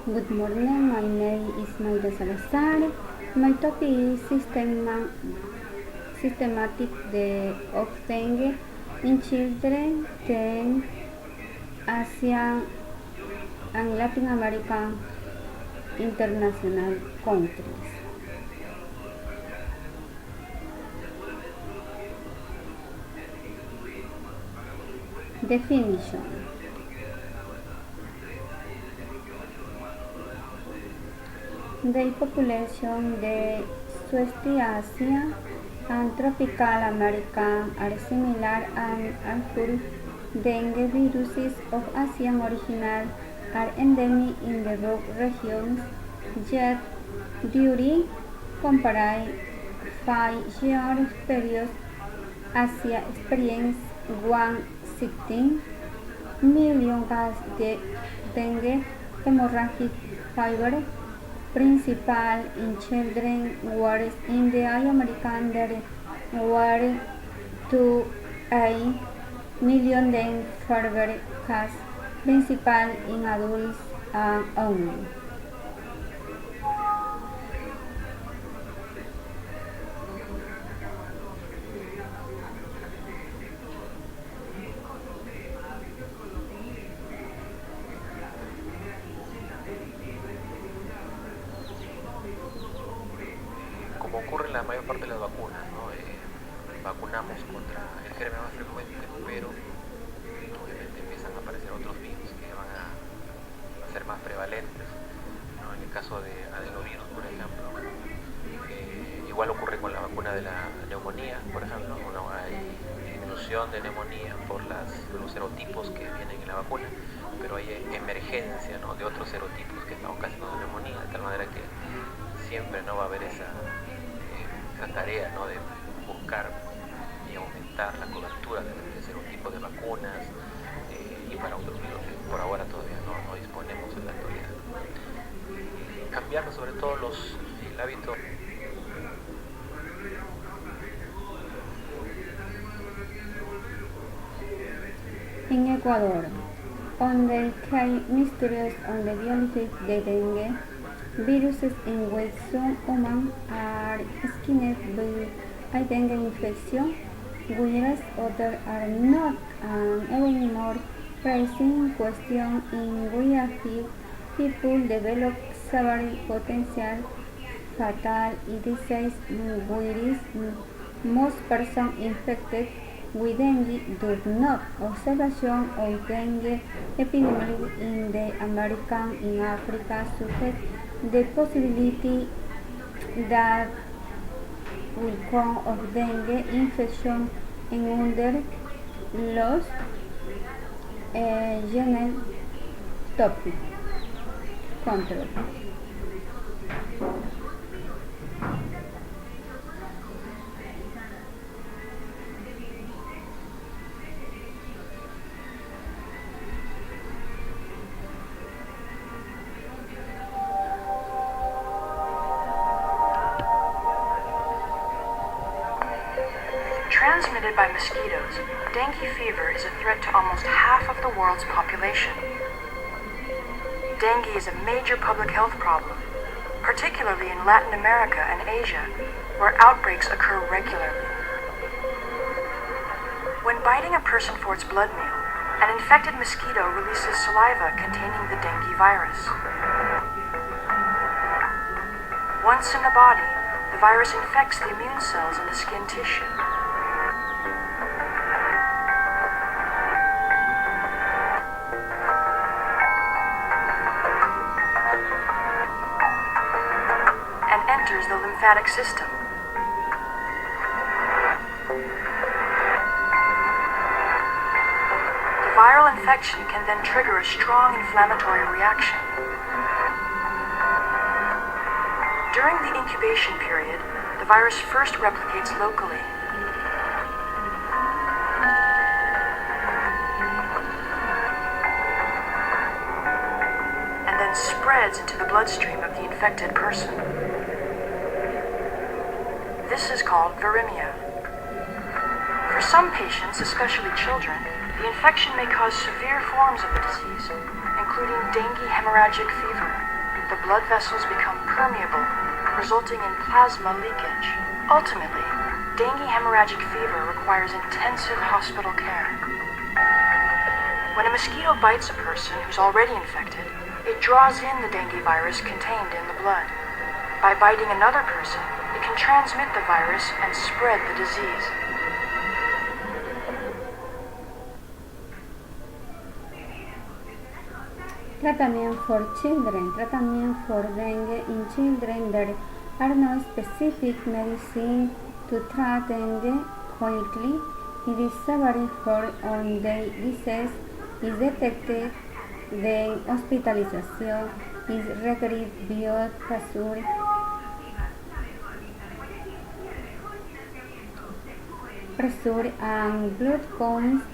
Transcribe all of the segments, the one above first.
Good morning, my name is Mayra Salazar. My topic is systematic of dengue in children, then Asian and Latin American international countries. Definition. The population de Southeast Asia and tropical America are similar and harmful. Dengue viruses of Asian origin are endemic in the rock regions, yet during compared 5-year period, Asia experienced 116 million cases de dengue hemorrhagic fever, principal in children, whereas in the American there were 2.8 million dengue fever cases, principal in adults only. Como ocurre en la mayor parte de las vacunas, ¿no? Vacunamos contra el germen más frecuente, pero obviamente empiezan a aparecer otros virus que van a ser más prevalentes, ¿no? En el caso de adenovirus, por ejemplo, igual ocurre con la vacuna de la neumonía, por ejemplo, ¿no? Hay disminución de neumonía por los serotipos que vienen en la vacuna, pero hay emergencia, ¿no? De otros serotipos que están ocasionando neumonía, de tal manera que siempre no va a haber esa tarea, ¿no? De buscar y aumentar la cobertura de serotipos de vacunas y para otros virus que por ahora todavía no disponemos en la actualidad. Cambiar sobre todo el hábito. In Ecuador, on the key mysteries on the biology of the dengue viruses in which some humans are skinned with a dengue infection, whereas others are not, and even more pressing question in which people develop several potential fatal diseases, whereas most persons infected with dengue do not. Observation of dengue epidemic in the American in Africa suggests the possibility that will come of dengue infection in under los genotypic control. Transmitted by mosquitoes, dengue fever is a threat to almost half of the world's population. Dengue is a major public health problem, particularly in Latin America and Asia, where outbreaks occur regularly. When biting a person for its blood meal, an infected mosquito releases saliva containing the dengue virus. Once in the body, the virus infects the immune cells in the skin tissue. And enters the lymphatic system. The viral infection can then trigger a strong inflammatory reaction. During the incubation period, the virus first replicates locally. And then spreads into the bloodstream of the infected person. This is called viremia. For some patients, especially children, the infection may cause severe forms of the disease, including dengue hemorrhagic fever, the blood vessels become permeable, resulting in plasma leakage. Ultimately, dengue hemorrhagic fever requires intensive hospital care. When a mosquito bites a person who's already infected, it draws in the dengue virus contained in the blood. By biting another person, it can transmit the virus and spread the disease. Treatment for children. Treatment for dengue in children. There are no specific medicine to treat dengue quickly. It is severe for on the disease is detected, then hospitalization is required via pressure and blood counts.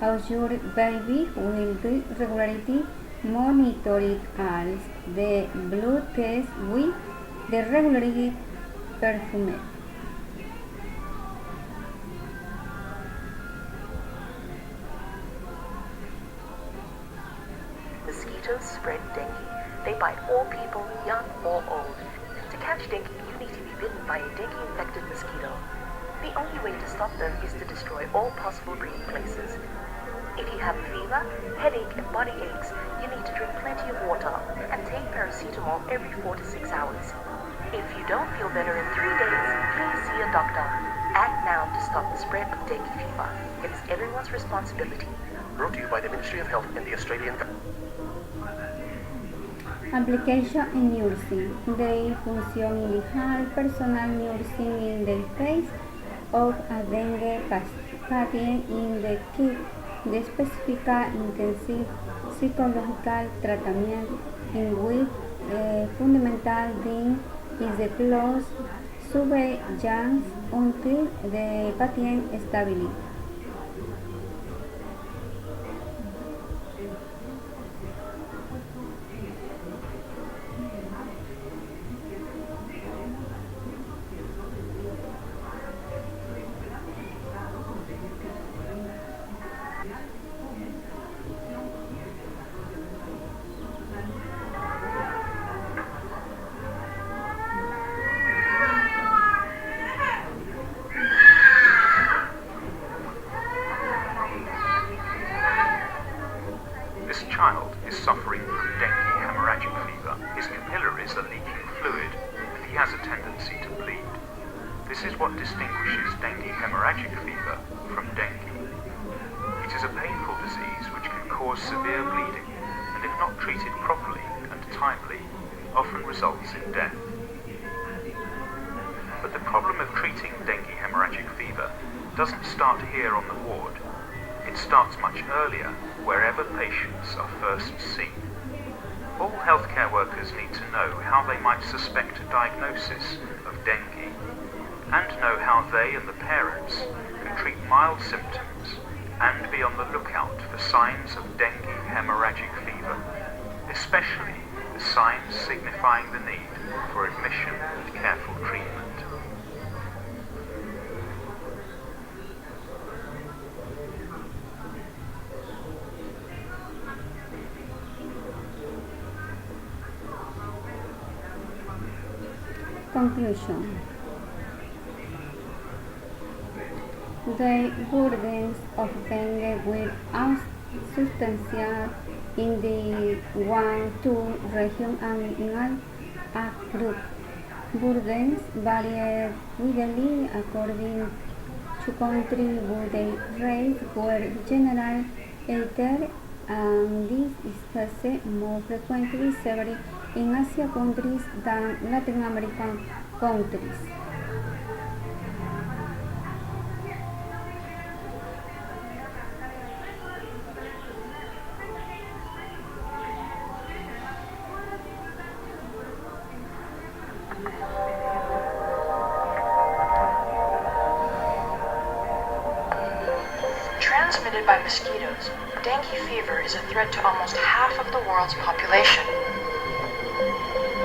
As your baby will be regularly monitored as the blood test with the regularly performed. Mosquitoes spread dengue. They bite all people, young or old. To catch dengue, you need to be bitten by a dengue-infected mosquito. The only way to stop them is to destroy all possible breeding places. If you have fever, headache, and body aches, you need to drink plenty of water and take paracetamol every 4 to 6 hours. If you don't feel better in 3 days, please see a doctor. Act now to stop the spread of dengue fever. It is everyone's responsibility. Brought to you by the Ministry of Health and the Australian Government. Application in nursing. The function illegal personal nursing in the case of a dengue patient in the kit. The specific intensive psychological treatment in which fundamental thing is the close surveillance until the patient stability. This child is suffering from dengue hemorrhagic fever. His capillaries are leaking fluid and he has a tendency to bleed. This is what distinguishes dengue hemorrhagic fever from dengue. It is a painful disease which can cause severe bleeding and if not treated properly and timely, often results in death. But the problem of treating dengue hemorrhagic fever doesn't start here on the ward. It starts much earlier, wherever patients are first seen. All healthcare workers need to know how they might suspect a diagnosis of dengue and know how they and the parents can treat mild symptoms and be on the lookout for signs of dengue hemorrhagic fever, especially the signs signifying the need for admission and careful treatment. Conclusion. The burdens of dengue were substantial in the 1-2 region and in all group. Burdens varied widely according to country, but the rates were generally higher, and this is faced more frequently several in Asian countries than Latin American countries. Transmitted by mosquitoes, dengue fever is a threat to almost half of the world's population.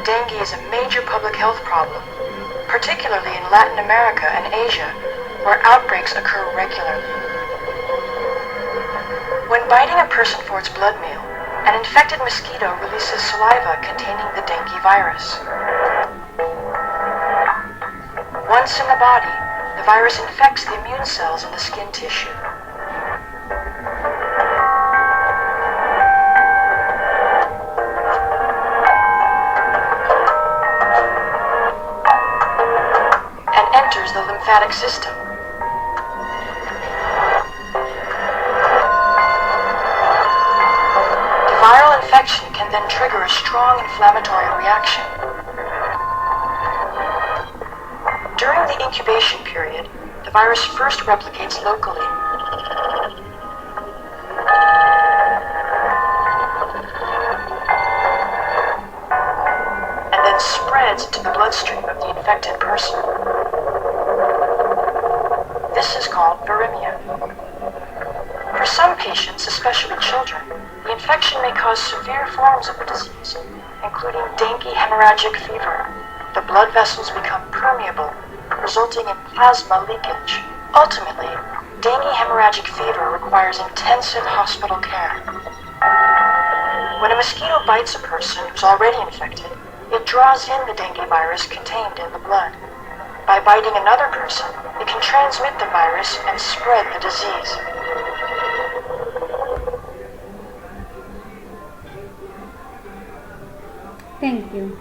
Dengue is a major public health problem, particularly in Latin America and Asia, where outbreaks occur regularly. When biting a person for its blood meal, An infected mosquito releases saliva containing the dengue virus. Once in the body, the virus infects the immune cells in the skin tissue. And enters the lymphatic system. The viral infection can then trigger a strong inflammatory reaction. During the incubation period, the virus first replicates locally. And then spreads into the bloodstream of the infected person. This is called viremia. For some patients, especially children, the infection may cause severe forms of the disease, including dengue hemorrhagic fever. The blood vessels become permeable, resulting in plasma leakage. Ultimately, dengue hemorrhagic fever requires intensive hospital care. When a mosquito bites a person who's already infected, it draws in the dengue virus contained in the blood. By biting another person, it can transmit the virus and spread the disease. Thank you.